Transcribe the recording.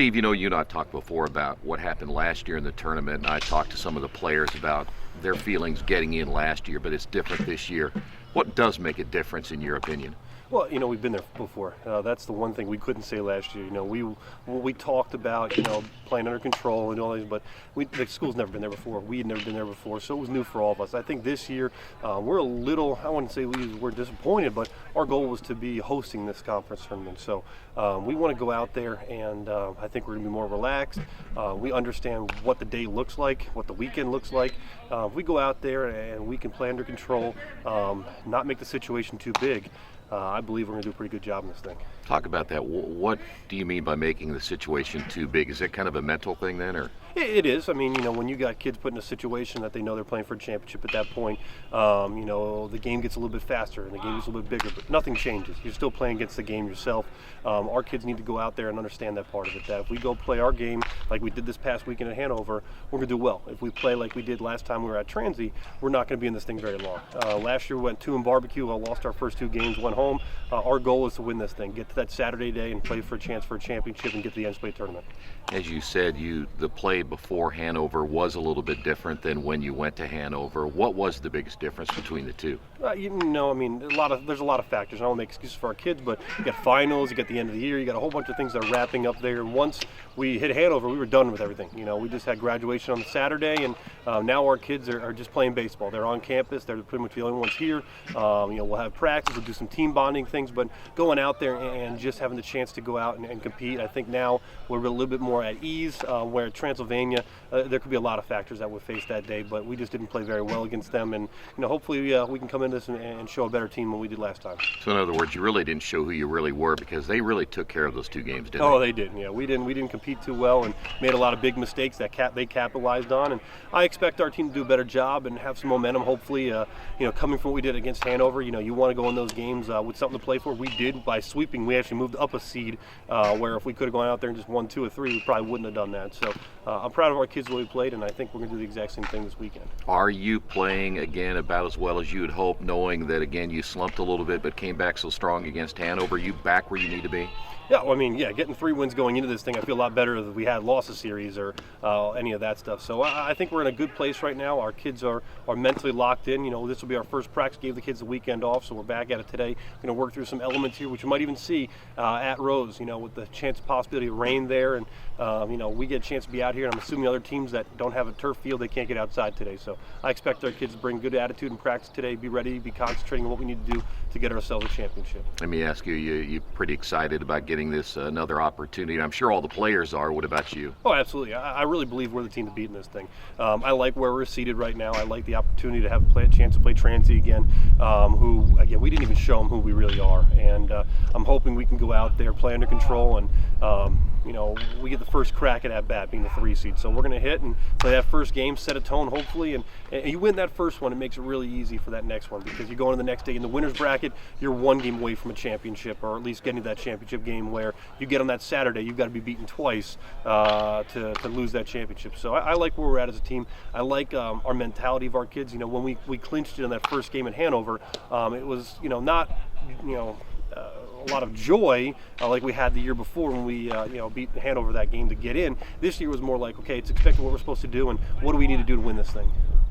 Steve, you and I talked before about what happened last year in the tournament, and I talked to some of the players about their feelings getting in last year, but it's different this year. What does make a difference in your opinion? Well, we've been there before. That's the one thing we couldn't say last year. We talked about, playing under control and all these, but the school's never been there before. We had never been there before, so it was new for all of us. I think this year we're a little, I wouldn't say we're disappointed, but our goal was to be hosting this conference tournament. So we want to go out there, and I think we're going to be more relaxed. We understand what the day looks like, what the weekend looks like. If we go out there and we can play under control, not make the situation too big, I believe we're going to do a pretty good job in this thing. Talk about that. What do you mean by making the situation too big? Is it kind of a mental thing then, or? It is. I mean, when you got kids put in a situation that they know they're playing for a championship at that point, the game gets a little bit faster and the game gets a little bit bigger, but nothing changes. You're still playing against the game yourself. Our kids need to go out there and understand that part of it, that if we go play our game like we did this past weekend at Hanover, we're going to do well. If we play like we did last time we were at Transy, we're not going to be in this thing very long. Last year we went 2 in barbecue, lost our first 2 games, went home. Our goal is to win this thing, get to that Saturday day and play for a chance for a championship and get to the NCAA tournament. As you said, the play before Hanover was a little bit different than when you went to Hanover. What was the biggest difference between the two? There's a lot of factors. I don't make excuses for our kids, but you got finals, you got the end of the year, you got a whole bunch of things that are wrapping up there. And once we hit Hanover, we were done with everything. We just had graduation on the Saturday, and now our kids are just playing baseball. They're on campus. They're pretty much the only ones here. We'll have practice, we'll do some team bonding things, but going out there and just having the chance to go out and compete, I think now we're a little bit more at ease. Where at Transylvania, there could be a lot of factors that would face that day, but we just didn't play very well against them, and hopefully we can come into this and show a better team than we did last time. So in other words, you really didn't show who you really were, because they really took care of those 2 games, didn't they? Oh, they did. Yeah, we didn't compete too well and made a lot of big mistakes that they capitalized on, and I expect our team to do a better job and have some momentum. Hopefully, coming from what we did against Hanover, you want to go in those games with something to play for. We did by sweeping. We actually moved up a seed, where if we could have gone out there and just won 2 or 3, we probably wouldn't have done that. So I'm proud of our kids the way we played, and I think we're going to do the exact same thing this weekend. Are you playing again about as well as you would hope, knowing that again you slumped a little bit but came back so strong against Hanover? Are you back where you need to be? Yeah, getting 3 wins going into this thing, I feel a lot better than we had lost a series or any of that stuff. So I think we're in a good place right now. Our kids are mentally locked in. This will be our first practice. Gave the kids the weekend off, so we're back at it today. Going to work through some elements here, which you might even see at Rose. With the possibility of rain there, and we get a chance to be out here. And I'm assuming other teams that don't have a turf field, they can't get outside today. So I expect our kids to bring good attitude in practice today. Be ready, be concentrating on what we need to do to get ourselves a championship. Let me ask you, you're pretty excited about getting this another opportunity. I'm sure all the players are. What about you? Oh, absolutely. I really believe we're the team to beat in this thing. I like where we're seated right now. I like the opportunity to have a chance to play Transy again, who, again, we didn't even show them who we really are. And I'm hoping we can go out there, play under control, and we get the first crack at bat, being the 3 seed. So we're going to hit and play that first game, set a tone, hopefully, and you win that first one, it makes it really easy for that next one, because you go into the next day in the winner's bracket, you're 1 game away from a championship, or at least getting to that championship game where you get on that Saturday, you've got to be beaten twice to lose that championship. So I like where we're at as a team. I like our mentality of our kids. When we clinched it in that first game in Hanover, it was not a lot of joy like we had the year before when we beat Hanover that game to get in. This year was more like, okay, it's expected what we're supposed to do, and what do we need to do to win this thing.